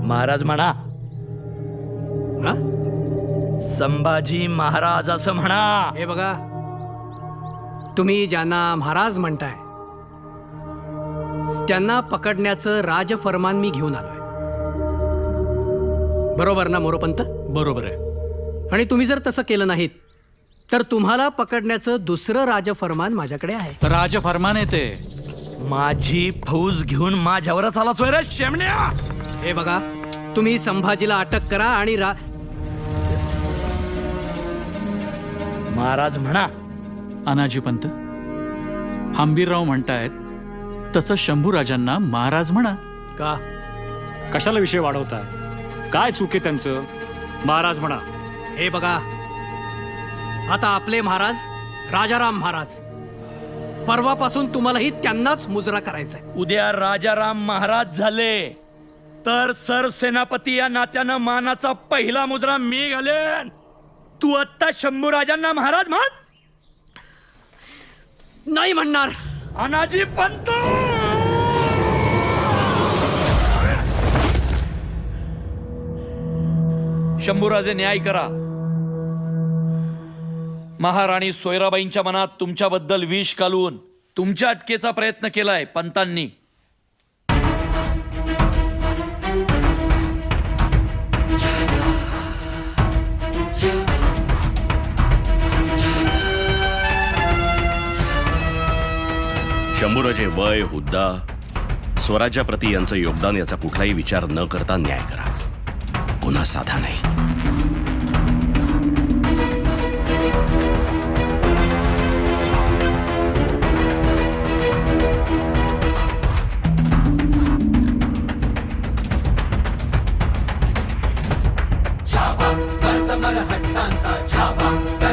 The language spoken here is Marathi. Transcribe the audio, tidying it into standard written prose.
महाराज म्हणा. हा? संभाजी महाराज असं म्हणा. हे बघा, तुम्ही ज्यांना महाराज म्हणताय त्यांना पकडण्याचं राजफरमान मी घेऊन आलोय. बरोबर ना मोरोपंत? बरोबर आहे. आणि तुम्ही जर तसं केलं नाहीत तर तुम्हाला पकडण्याचं दुसरं राजफरमान माझ्याकडे आहे. राजफरमान आहे ते. माझी फौज घेऊन माझ्यावरच आलाच रे शेमण्या. हे बघा, तुम्ही संभाजीला अटक करा आणि महाराज म्हणा. अनाजी पंत, हंबीरराव म्हणतायत तसं शंभूराजांना महाराज म्हणा. का? कशाला विषय वाढवताय? काय चूक आहे त्यांचं? महाराज म्हणा. हे बघा, आता आपले महाराज राजाराम महाराज, परवापासून तुम्हालाही त्यांनाच मुजरा करायचा आहे. उद्या राजाराम महाराज झाले तर सरसेनापती या नात्यानं मानाचा पहिला मुद्रा मी घालेन. तू आत्ता शंभूराजांना महाराज म्हण. नाही म्हणणार. अनाजी पंत, शंभूराजे न्याय करा. महाराणी सोयराबाईंच्या मनात तुमच्याबद्दल विष घालून तुमच्या अटकेचा प्रयत्न केलाय पंतांनी. शंभूराजे वय, हुद्दा, स्वराज्याप्रती यांचं योगदान याचा कुठलाही विचार न करता न्याय करा. गुन्हा साधा नाही. छावा, कर्तमर हट्टांचा छावा.